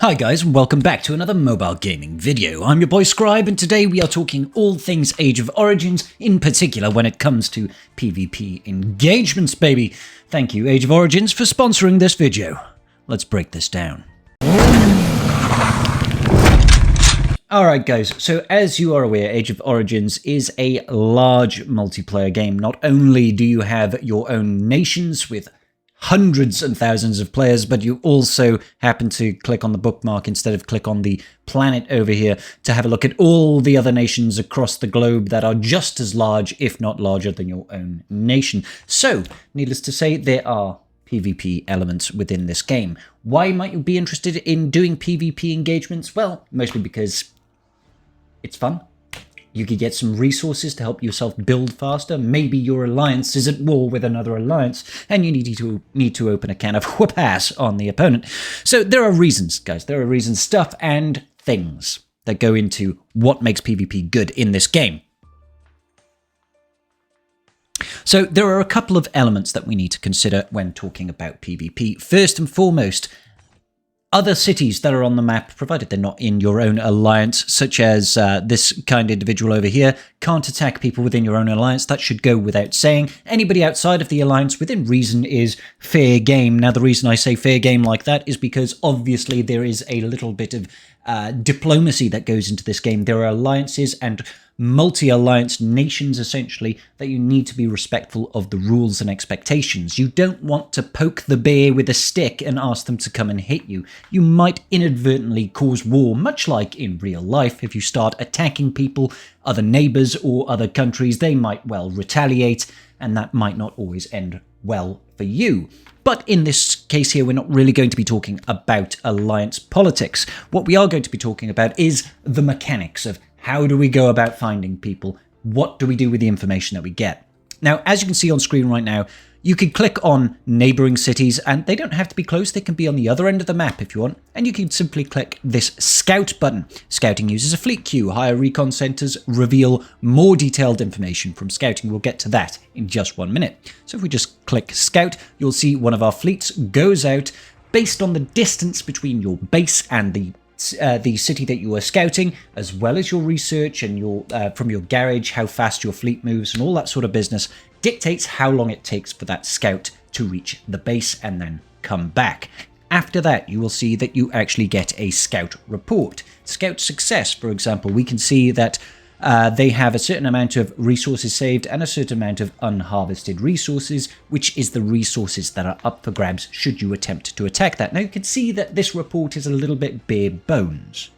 Hi guys, and welcome back to another mobile gaming video. I'm your boy Scribe, and today we are talking all things Age of Origins, in particular when it comes to PvP engagements, baby. Thank you, Age of Origins, for sponsoring this video. Let's break this down. Alright guys, so as you are aware, Age of Origins is a large multiplayer game. Not only do you have your own nations with hundreds and thousands of players, but you also happen to click on the bookmark instead of click on the planet over here to have a look at all the other nations across the globe that are just as large, if not larger, than your own nation. So, needless to say, there are PvP elements within this game. Why might you be interested in doing PvP engagements? Well, mostly because it's fun. You could get some resources to help yourself build faster. Maybe your alliance is at war with another alliance, and you need to open a can of whoop-ass on the opponent. So there are reasons, guys. There are reasons, stuff and things that go into what makes PvP good in this game. So there are a couple of elements that we need to consider when talking about PvP. First and foremost, other cities that are on the map, provided they're not in your own alliance, such as this kind individual over here, can't attack people within your own alliance. That should go without saying. Anybody outside of the alliance, within reason, is fair game. Now, the reason I say fair game like that is because obviously there is a little bit of diplomacy that goes into this game. There are alliances and multi-alliance nations, essentially, that you need to be respectful of the rules and expectations. You don't want to poke the bear with a stick and ask them to come and hit you. You might inadvertently cause war, much like in real life. If you start attacking people, other neighbors or other countries, they might well retaliate, and that might not always end well for you. But in this case here, we're not really going to be talking about alliance politics. What we are going to be talking about is the mechanics of how do we go about finding people? What do we do with the information that we get? Now, as you can see on screen right now, you can click on neighboring cities, and they don't have to be close. They can be on the other end of the map if you want. And you can simply click this Scout button. Scouting uses a fleet queue. Higher recon centers reveal more detailed information from scouting. We'll get to that in just 1 minute. So if we just click Scout, you'll see one of our fleets goes out based on the distance between your base and the city that you are scouting, as well as your research and your from your garage, how fast your fleet moves and all that sort of business dictates how long it takes for that scout to reach the base and then come back. After that, you will see that you actually get a scout report. Scout success, for example, we can see that they have a certain amount of resources saved and a certain amount of unharvested resources, which is the resources that are up for grabs should you attempt to attack that. Now you can see that this report is a little bit bare bones.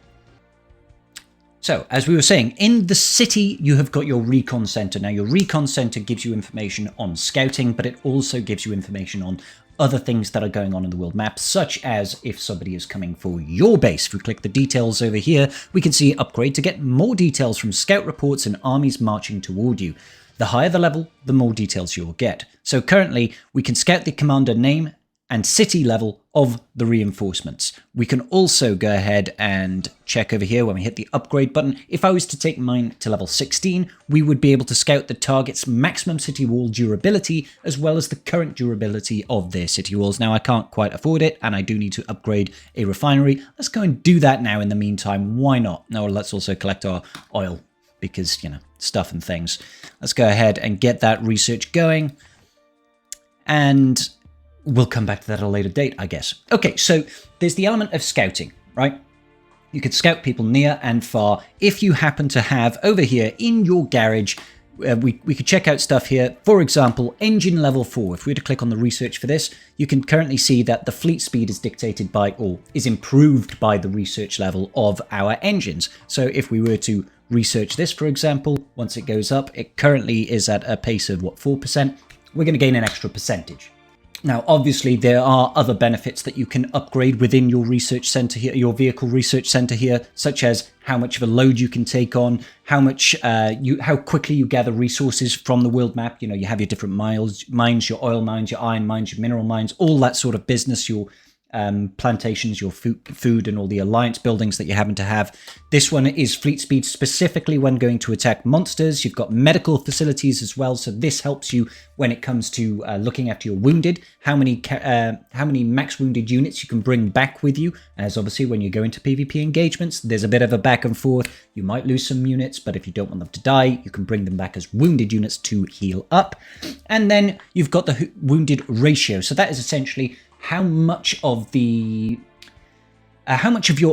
So, as we were saying, in the city you have got your recon center. Now your recon center gives you information on scouting, but it also gives you information on other things that are going on in the world map, such as if somebody is coming for your base. If we click the details over here, we can see upgrade to get more details from scout reports and armies marching toward you. The higher the level, the more details you'll get. So currently, we can scout the commander name and city level of the reinforcements. We can also go ahead and check over here when we hit the upgrade button. If I was to take mine to level 16, we would be able to scout the target's maximum city wall durability, as well as the current durability of their city walls. Now, I can't quite afford it, and I do need to upgrade a refinery. Let's go and do that now in the meantime. Why not? Now, let's also collect our oil, because, you know, stuff and things. Let's go ahead and get that research going. And we'll come back to that at a later date, I guess. Okay, so there's the element of scouting, right? You could scout people near and far. If you happen to have over here in your garage, we could check out stuff here. For example, engine level 4. If we were to click on the research for this, you can currently see that the fleet speed is dictated by, or is improved by, the research level of our engines. So if we were to research this, for example, once it goes up, it currently is at a pace of, 4%. We're going to gain an extra percentage. Now, obviously, there are other benefits that you can upgrade within your research center here, your vehicle research center here, such as how much of a load you can take on, how quickly you gather resources from the world map. You know, you have your different mines, your oil mines, your iron mines, your mineral mines, all that sort of business. Your plantations, your food and all the alliance buildings that you happen to have. This one is fleet speed specifically when going to attack monsters. You've got medical facilities as well, so this helps you when it comes to looking after your wounded, how many max wounded units you can bring back with you, as obviously when you go into PvP engagements, there's a bit of a back and forth. You might lose some units, but if you don't want them to die, you can bring them back as wounded units to heal up. And then you've got the wounded ratio, so that is essentially how much of your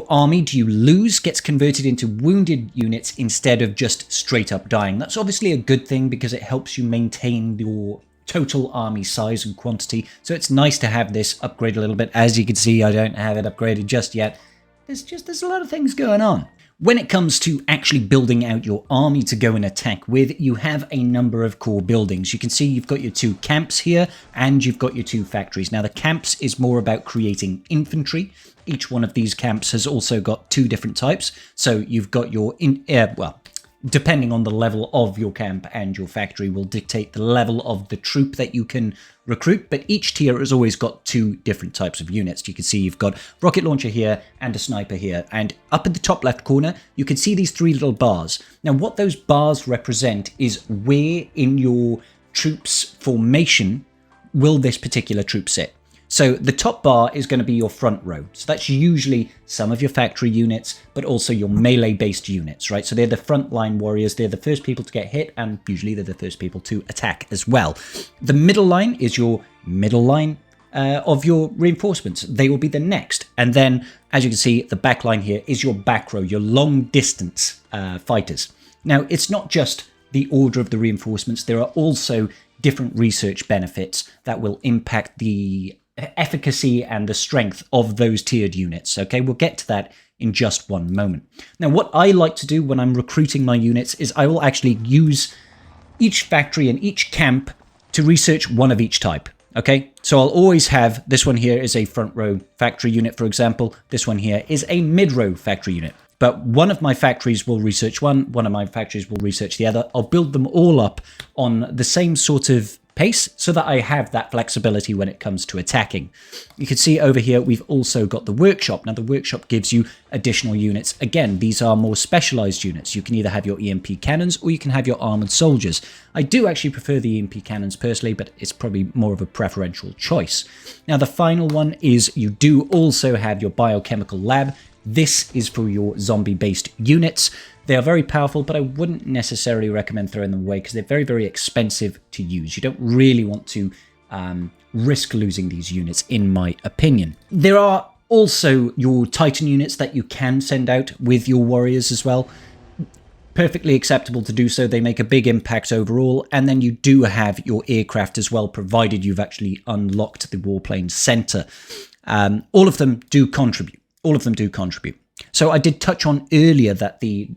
army do you lose gets converted into wounded units instead of just straight up dying. That's obviously a good thing because it helps you maintain your total army size and quantity. So it's nice to have this upgrade a little bit. As you can see, I don't have it upgraded just yet. There's a lot of things going on. When it comes to actually building out your army to go and attack with, you have a number of core buildings. You can see you've got your 2 camps here and you've got your 2 factories. Now the camps is more about creating infantry. Each one of these camps has also got 2 different types. So you've got your, depending on the level of your camp and your factory will dictate the level of the troop that you can recruit, but each tier has always got 2 different types of units. You can see you've got rocket launcher here and a sniper here, and up in the top left corner you can see these 3 little bars. Now what those bars represent is where in your troops formation will this particular troop sit. So the top bar is going to be your front row. So that's usually some of your factory units, but also your melee-based units, right? So they're the frontline warriors. They're the first people to get hit, and usually they're the first people to attack as well. The middle line is your middle line of your reinforcements. They will be the next. And then, as you can see, the back line here is your back row, your long-distance fighters. Now, it's not just the order of the reinforcements. There are also different research benefits that will impact the efficacy and the strength of those tiered units. Okay, we'll get to that in just one moment. Now, what I like to do when I'm recruiting my units is I will actually use each factory and each camp to research one of each type. Okay, so I'll always have this one here is a front row factory unit, for example. This one here is a mid row factory unit. But one of my factories will research one of my factories will research the other. I'll build them all up on the same sort of pace so that I have that flexibility when it comes to attacking. You can see over here we've also got the workshop. Now the workshop gives you additional units. Again, these are more specialized units. You can either have your EMP cannons or you can have your armored soldiers. I do actually prefer the EMP cannons personally, but it's probably more of a preferential choice. Now the final one is you do also have your biochemical lab. This is for your zombie-based units. They are very powerful, but I wouldn't necessarily recommend throwing them away because they're very, very expensive to use. You don't really want to risk losing these units, in my opinion. There are also your Titan units that you can send out with your warriors as well. Perfectly acceptable to do so. They make a big impact overall. And then you do have your aircraft as well, provided you've actually unlocked the warplane center. All of them do contribute. All of them do contribute. So I did touch on earlier that the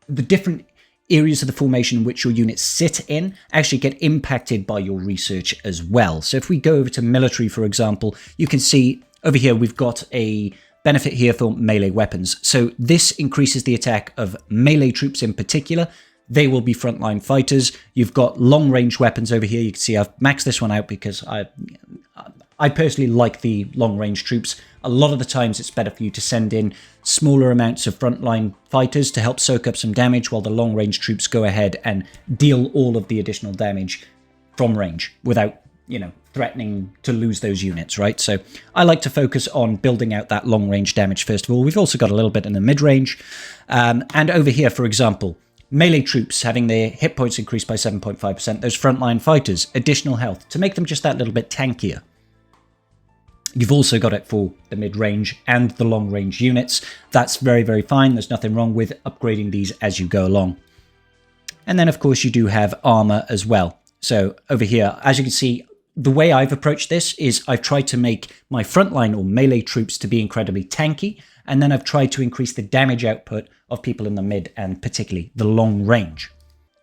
different areas of the formation in which your units sit in actually get impacted by your research as well. So if we go over to military, for example, you can see over here we've got a benefit here for melee weapons. So this increases the attack of melee troops in particular. They will be frontline fighters. You've got long-range weapons over here. You can see I've maxed this one out because I personally like the long-range troops. A lot of the times it's better for you to send in smaller amounts of frontline fighters to help soak up some damage while the long-range troops go ahead and deal all of the additional damage from range without, threatening to lose those units, right? So I like to focus on building out that long-range damage first of all. We've also got a little bit in the mid-range. And over here, for example, melee troops having their hit points increased by 7.5%. Those frontline fighters, additional health to make them just that little bit tankier. You've also got it for the mid-range and the long-range units. That's very, very fine. There's nothing wrong with upgrading these as you go along. And then, of course, you do have armor as well. So over here, as you can see, the way I've approached this is I've tried to make my frontline or melee troops to be incredibly tanky, and then I've tried to increase the damage output of people in the mid and particularly the long range.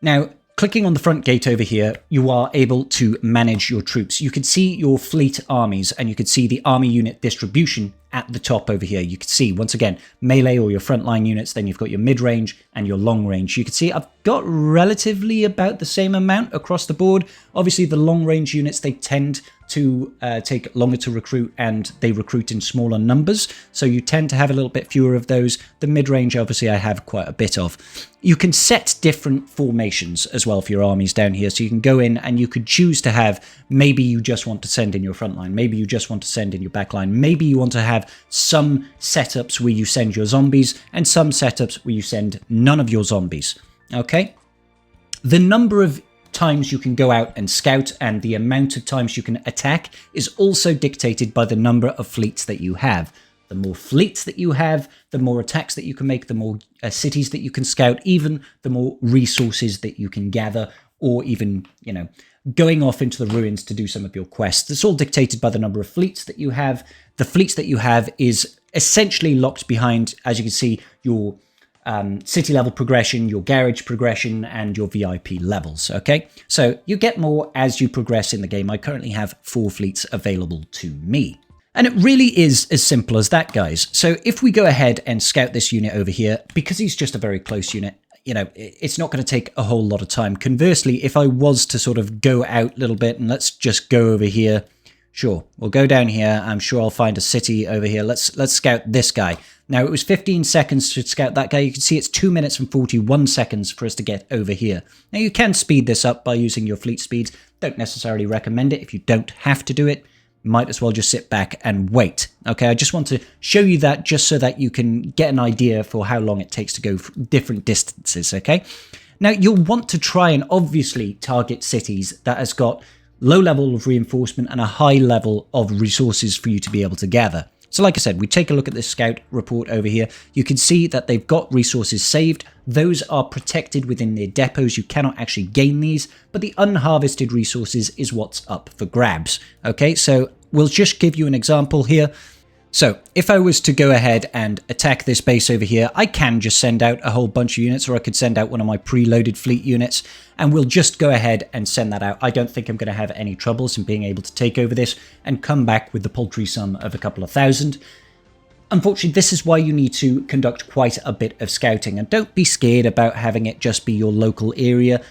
Now, clicking on the front gate over here, you are able to manage your troops. You can see your fleet armies and you can see the army unit distribution at the top over here. You can see, once again, melee or your frontline units, then you've got your mid-range and your long-range. You can see I've got relatively about the same amount across the board. Obviously, the long-range units, they tend to take longer to recruit, and they recruit in smaller numbers, so you tend to have a little bit fewer of those. The mid-range, obviously, I have quite a bit of. You can set different formations as well for your armies down here, so you can go in and you could choose to have, maybe you just want to send in your front line, maybe you just want to send in your back line, maybe you want to have some setups where you send your zombies and some setups where you send none of your zombies. Okay? The number of times you can go out and scout and the amount of times you can attack is also dictated by the number of fleets that you have. The more fleets that you have, the more attacks that you can make, the more cities that you can scout, even the more resources that you can gather, or even, you know, going off into the ruins to do some of your quests. It's all dictated by the number of fleets that you have. The fleets that you have is essentially locked behind, as you can see, your city level progression, your garage progression, and your VIP levels, okay? So you get more as you progress in the game. I currently have 4 fleets available to me. And it really is as simple as that, guys. So if we go ahead and scout this unit over here, because he's just a very close unit, you know, it's not going to take a whole lot of time. Conversely, if I was to sort of go out a little bit, and let's just go over here, sure, we'll go down here. I'm sure I'll find a city over here. Let's scout this guy. Now, it was 15 seconds to scout that guy. You can see it's 2 minutes and 41 seconds for us to get over here. Now, you can speed this up by using your fleet speeds. Don't necessarily recommend it if you don't have to do it. Might as well just sit back and wait. Okay, I just want to show you that just so that you can get an idea for how long it takes to go different distances, okay? Now, you'll want to try and obviously target cities that has got low level of reinforcement and a high level of resources for you to be able to gather. So like I said, we take a look at this scout report over here. You can see that they've got resources saved. Those are protected within their depots. You cannot actually gain these, but the unharvested resources is what's up for grabs. Okay, so we'll just give you an example here. So if I was to go ahead and attack this base over here, I can just send out a whole bunch of units, or I could send out one of my preloaded fleet units, and we'll just go ahead and send that out. I don't think I'm going to have any troubles in being able to take over this and come back with the paltry sum of a couple of thousand. Unfortunately, this is why you need to conduct quite a bit of scouting, and don't be scared about having it just be your local area.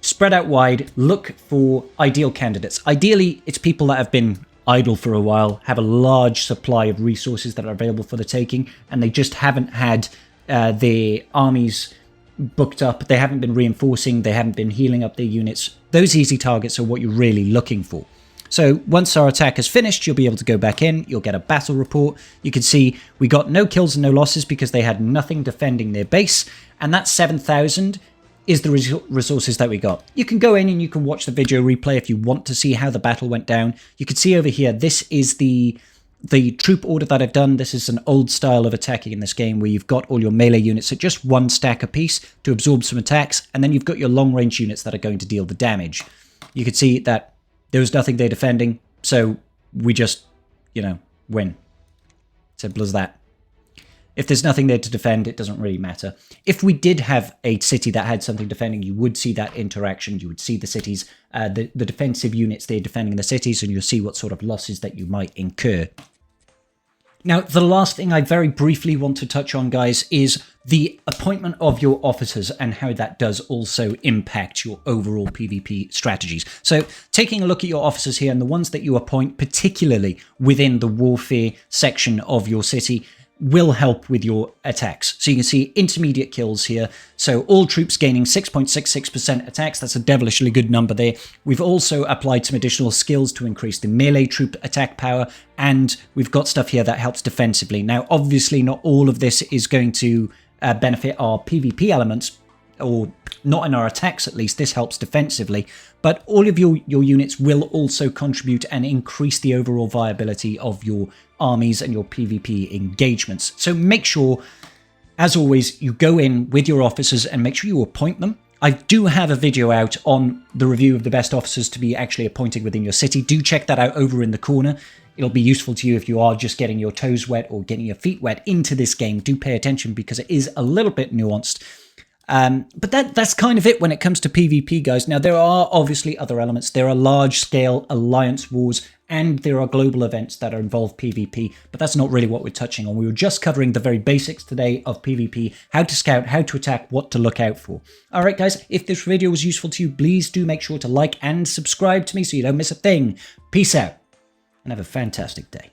Spread out wide, look for ideal candidates. Ideally, it's people that have been idle for a while, have a large supply of resources that are available for the taking, and they just haven't had their armies booked up, they haven't been reinforcing, they haven't been healing up their units. Those easy targets are what you're really looking for. So once our attack is finished, you'll be able to go back in, you'll get a battle report. You can see we got no kills and no losses because they had nothing defending their base, and that 7,000 is the resources that we got. You can go in and you can watch the video replay if you want to see how the battle went down. You can see over here, this is the troop order that I've done. This is an old style of attacking in this game where you've got all your melee units at just 1 stack apiece to absorb some attacks, and then you've got your long range units that are going to deal the damage. You can see that there was nothing they're defending, so we just, you know, win. Simple as that. If there's nothing there to defend, it doesn't really matter. If we did have a city that had something defending, you would see that interaction. You would see the cities, the defensive units there defending the cities, and you'll see what sort of losses that you might incur. Now, the last thing I very briefly want to touch on, guys, is the appointment of your officers and how that does also impact your overall PvP strategies. So taking a look at your officers here and the ones that you appoint, particularly within the warfare section of your city, will help with your attacks. So you can see intermediate kills here. So all troops gaining 6.66% attacks. That's a devilishly good number there. We've also applied some additional skills to increase the melee troop attack power, and we've got stuff here that helps defensively. Now, obviously, not all of this is going to benefit our PvP elements, or not in our attacks at least. This helps defensively, but all of your units will also contribute and increase the overall viability of your armies and your PvP engagements. So make sure, as always, you go in with your officers and make sure you appoint them. I do have a video out on the review of the best officers to be actually appointed within your city. Do check that out over in the corner. It'll be useful to you if you are just getting your toes wet or getting your feet wet into this game. Do pay attention because it is a little bit nuanced. But that's kind of it when it comes to PvP, guys. Now, there are obviously other elements. There are large-scale alliance wars and there are global events that involve PvP, but that's not really what we're touching on. We were just covering the very basics today of PvP, how to scout, how to attack, what to look out for. All right, guys, if this video was useful to you, please do make sure to like and subscribe to me so you don't miss a thing. Peace out, and have a fantastic day.